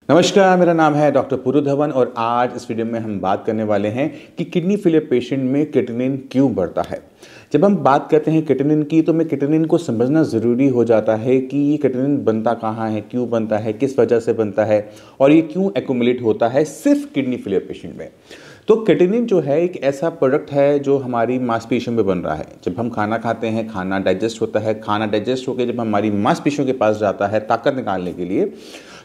नमस्कार, मेरा नाम है डॉक्टर पुरु धवन और आज इस वीडियो में हम बात करने वाले हैं कि किडनी फेलियर पेशेंट में क्रिएटिनिन क्यों बढ़ता है। जब हम बात करते हैं क्रिएटिनिन की तो में क्रिएटिनिन को समझना ज़रूरी हो जाता है कि ये क्रिएटिनिन बनता कहाँ है, क्यों बनता है, किस वजह से बनता है और ये क्यों एक्यूमुलेट होता है सिर्फ किडनी फेलियर पेशेंट में। तो क्रिएटिनिन जो है एक ऐसा प्रोडक्ट है जो हमारी मांसपेशियों में बन रहा है। जब हम खाना खाते हैं, खाना डाइजेस्ट होता है, खाना डाइजेस्ट होकर जब हमारी मांसपेशियों के पास जाता है ताकत निकालने के लिए,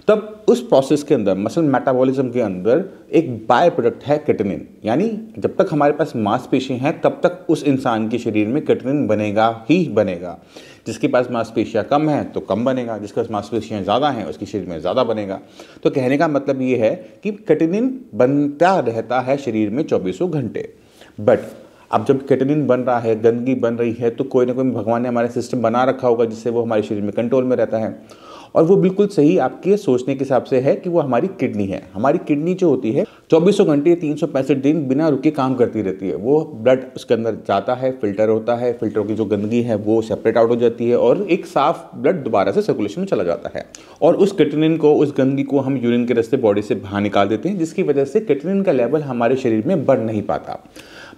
तब उस प्रोसेस के अंदर मसल मेटाबॉलिज्म के अंदर एक बाय प्रोडक्ट है क्रिएटिनिन। यानी जब तक हमारे पास मांसपेशी हैं तब तक उस इंसान के शरीर में क्रिएटिनिन बनेगा ही बनेगा। जिसके पास मांसपेशियाँ कम हैं तो कम बनेगा, जिसके पास मांसपेशियाँ ज़्यादा हैं उसके शरीर में ज़्यादा बनेगा। तो कहने का मतलब ये है कि क्रिएटिनिन बनता रहता है शरीर में 24 घंटे। बट अब जब क्रिएटिनिन बन रहा है, गंदगी बन रही है, तो कोई ना कोई भगवान ने हमारा सिस्टम बना रखा होगा जिससे वो हमारे शरीर में कंट्रोल में रहता है। और वो बिल्कुल सही आपके सोचने के हिसाब से है कि वो हमारी किडनी है। हमारी किडनी जो होती है 24 घंटे 365 दिन बिना रुके काम करती रहती है। वो ब्लड उसके अंदर जाता है, फिल्टर होता है, फिल्टर की जो गंदगी है वो सेपरेट आउट हो जाती है और एक साफ ब्लड दोबारा से सर्कुलेशन में चला जाता है। और उस क्रिएटिनिन को, उस गंदगी को हम यूरिन के रास्ते बॉडी से बाहर निकाल देते हैं, जिसकी वजह से क्रिएटिनिन का लेवल हमारे शरीर में बढ़ नहीं पाता।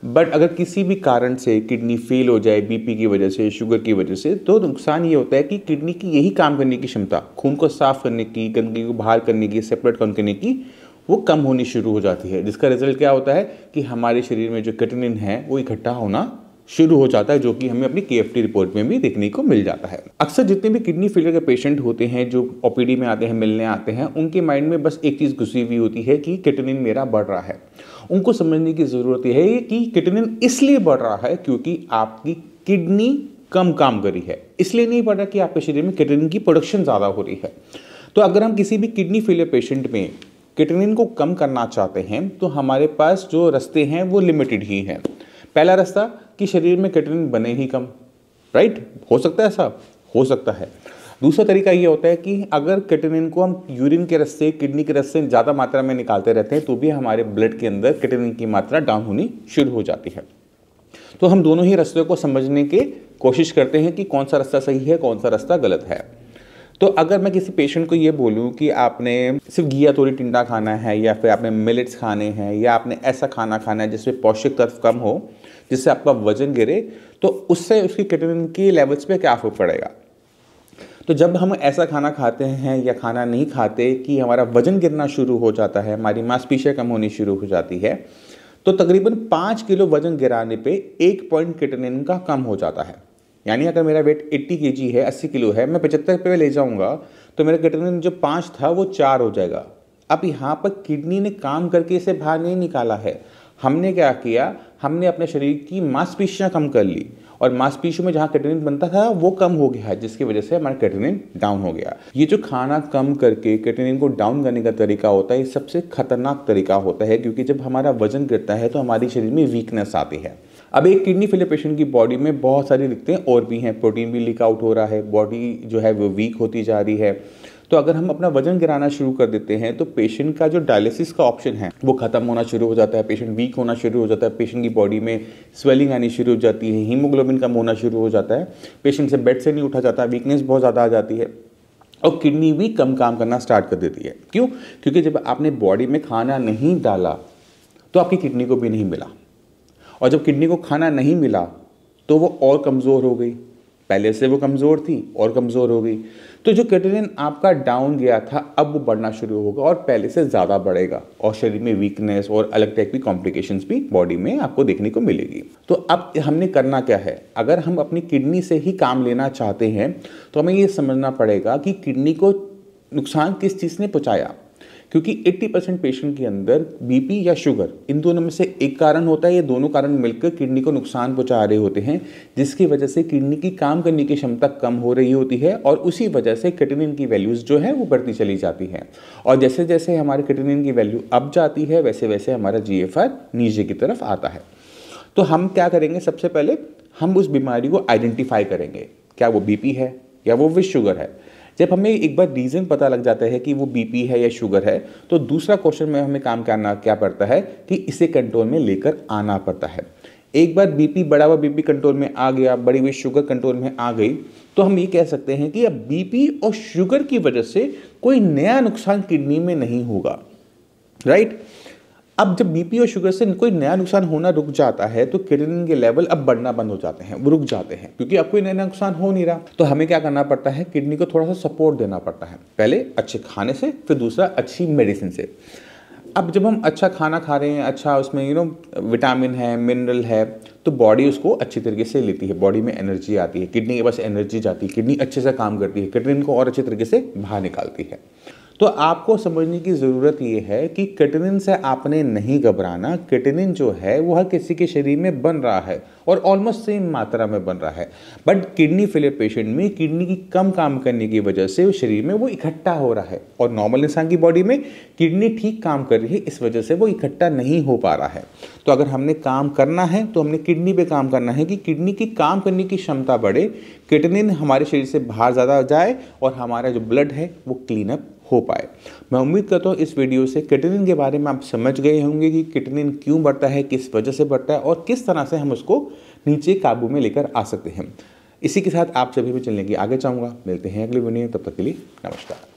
बट अगर किसी भी कारण से किडनी फेल हो जाए, बीपी की वजह से, शुगर की वजह से, तो नुकसान ये होता है कि किडनी की यही काम करने की क्षमता, खून को साफ करने की, गंदगी को बाहर करने की, सेपरेट करने की, वो कम होनी शुरू हो जाती है। जिसका रिजल्ट क्या होता है कि हमारे शरीर में जो क्रिएटिनिन है वो इकट्ठा होना शुरू हो जाता है, जो कि हमें अपनी केएफटी रिपोर्ट में भी देखने को मिल जाता है। अक्सर जितने भी किडनी फेलियर के पेशेंट होते हैं जो ओपीडी में आते हैं, मिलने आते हैं, उनके माइंड में बस एक चीज़ घुसी हुई होती है कि क्रिएटिनिन मेरा बढ़ रहा है। उनको समझने की ज़रूरत है कि क्रिएटिनिन इसलिए बढ़ रहा है क्योंकि आपकी किडनी कम काम करी है, इसलिए नहीं बढ़ रहा कि आपके शरीर में क्रिएटिनिन की प्रोडक्शन ज़्यादा हो रही है। तो अगर हम किसी भी किडनी फेलियर पेशेंट में क्रिएटिनिन को कम करना चाहते हैं तो हमारे पास जो रास्ते हैं वो लिमिटेड ही हैं। पहला रास्ता कि शरीर में क्रिएटिनिन बने ही कम, राइट? हो सकता है ऐसा, हो सकता है। दूसरा तरीका ये होता है कि अगर क्रिएटिनिन को हम यूरिन के रास्ते, किडनी के रास्ते ज़्यादा मात्रा में निकालते रहते हैं तो भी हमारे ब्लड के अंदर क्रिएटिनिन की मात्रा डाउन होनी शुरू हो जाती है। तो हम दोनों ही रास्तों को समझने की कोशिश करते हैं कि कौन सा रास्ता सही है, कौन सा रास्ता गलत है। तो अगर मैं किसी पेशेंट को ये बोलूँ कि आपने सिर्फ घिया तोरी टिंडा खाना है, या फिर आपने मिलेट्स खाने हैं, या आपने ऐसा खाना खाना है जिसमें पौष्टिक तत्व कम हो, जिससे आपका वजन गिरे, तो उससे उसकी क्रिएटिनिन की लेवल्स पे क्या फर्क पड़ेगा। तो जब हम ऐसा खाना खाते हैं या खाना नहीं खाते कि हमारा वजन गिरना शुरू हो जाता है, हमारी मांसपेशियाँ कम होनी शुरू हो जाती है, तो तकरीबन 5 किलो वजन गिराने पे 1 पॉइंट क्रिएटिनिन का कम हो जाता है। यानी अगर मेरा वेट 80 केजी है, 80 किलो है, मैं 75 पे ले जाऊंगा तो मेरा क्रिएटिनिन जो 5 था वो 4 हो जाएगा। अब यहाँ पर किडनी ने काम करके इसे बाहर नहीं निकाला है। हमने क्या किया, हमने अपने शरीर की मांसपेशियाँ कम कर ली और मांसपेशियों में जहाँ क्रिएटिनिन बनता था वो कम हो गया है, जिसकी वजह से हमारा क्रिएटिनिन डाउन हो गया। ये जो खाना कम करके क्रिएटिनिन को डाउन करने का तरीका होता है, ये सबसे खतरनाक तरीका होता है, क्योंकि जब हमारा वजन गिरता है तो हमारे शरीर में वीकनेस आती है। अब एक किडनी फेलियर पेशेंट की बॉडी में बहुत सारी दिक्कतें और भी हैं। प्रोटीन भी लीक आउट हो रहा है, बॉडी जो है वो वीक होती जा रही है। तो अगर हम अपना वजन गिराना शुरू कर देते हैं तो पेशेंट का जो डायलिसिस का ऑप्शन है वो खत्म होना शुरू हो जाता है, पेशेंट वीक होना शुरू हो जाता है, पेशेंट की बॉडी में स्वेलिंग आनी शुरू हो जाती है, हीमोग्लोबिन कम होना शुरू हो जाता है, पेशेंट से बेड से नहीं उठा जाता, वीकनेस बहुत ज़्यादा आ जाती है और किडनी भी कम काम करना स्टार्ट कर देती है। क्यों? क्योंकि जब आपने बॉडी में खाना नहीं डाला तो आपकी किडनी को भी नहीं मिला, और जब किडनी को खाना नहीं मिला तो वो और कमज़ोर हो गई, पहले से वो कमज़ोर थी और कमज़ोर हो गई। तो जो क्रिएटिनिन आपका डाउन गया था अब वो बढ़ना शुरू होगा और पहले से ज़्यादा बढ़ेगा और शरीर में वीकनेस और अलग टाइप की कॉम्प्लिकेशंस भी बॉडी में आपको देखने को मिलेगी। तो अब हमने करना क्या है, अगर हम अपनी किडनी से ही काम लेना चाहते हैं तो हमें ये समझना पड़ेगा कि किडनी को नुकसान किस चीज़ ने पहुँचाया। क्योंकि 80% पेशेंट के अंदर बीपी या शुगर, इन दोनों में से एक कारण होता है। ये दोनों कारण मिलकर किडनी को नुकसान पहुंचा रहे होते हैं, जिसकी वजह से किडनी की काम करने की क्षमता कम हो रही होती है और उसी वजह से क्रिएटिनिन की वैल्यूज़ जो है वो बढ़ती चली जाती हैं। और जैसे जैसे हमारे क्रिएटिनिन की वैल्यू अप जाती है वैसे वैसे हमारा GFR नीचे की तरफ आता है। तो हम क्या करेंगे, सबसे पहले हम उस बीमारी को आइडेंटिफाई करेंगे, क्या वो बीपी है या वो विश शुगर है। जब हमें एक बार रीज़न पता लग जाता है कि वो बीपी है या शुगर है, तो दूसरा क्वेश्चन में हमें काम करना क्या पड़ता है कि इसे कंट्रोल में लेकर आना पड़ता है। एक बार बीपी बढ़ा हुआ बीपी कंट्रोल में आ गया, बढ़ी हुई शुगर कंट्रोल में आ गई, तो हम ये कह सकते हैं कि अब बीपी और शुगर की वजह से कोई नया नुकसान किडनी में नहीं होगा, राइट। अब जब बीपी और शुगर से कोई नया नुकसान होना रुक जाता है तो क्रिएटिनिन के लेवल अब बढ़ना बंद हो जाते हैं, वो रुक जाते हैं, क्योंकि अब कोई नया नुकसान हो नहीं रहा। तो हमें क्या करना पड़ता है, किडनी को थोड़ा सा सपोर्ट देना पड़ता है, पहले अच्छे खाने से, फिर दूसरा अच्छी मेडिसिन से। अब जब हम अच्छा खाना खा रहे हैं, अच्छा उसमें विटामिन है, मिनरल है, तो बॉडी उसको अच्छी तरीके से लेती है, बॉडी में एनर्जी आती है, किडनी के पास एनर्जी जाती है, किडनी अच्छे से काम करती है, क्रिएटिनिन को और अच्छे तरीके से बाहर निकालती है। तो आपको समझने की ज़रूरत ये है कि क्रिएटिनिन से आपने नहीं घबराना। क्रिएटिनिन जो है वो हर किसी के शरीर में बन रहा है और ऑलमोस्ट सेम मात्रा में बन रहा है, बट किडनी फेलियर पेशेंट में किडनी की कम काम करने की वजह से शरीर में वो इकट्ठा हो रहा है, और नॉर्मल इंसान की बॉडी में किडनी ठीक काम कर रही है, इस वजह से वो इकट्ठा नहीं हो पा रहा है। तो अगर हमने काम करना है तो हमने किडनी पे काम करना है कि किडनी की काम करने की क्षमता बढ़े, क्रिएटिनिन हमारे शरीर से बाहर ज़्यादा जाए और हमारा जो ब्लड है वो क्लीन अप हो पाए। मैं उम्मीद करता हूँ इस वीडियो से क्रिएटिनिन के बारे में आप समझ गए होंगे कि क्रिएटिनिन क्यों बढ़ता है, किस वजह से बढ़ता है और किस तरह से हम उसको नीचे काबू में लेकर आ सकते हैं। इसी के साथ आप सभी भी चलने की आगे चाहूँगा। मिलते हैं अगली वीडियो, तब तक के लिए नमस्कार।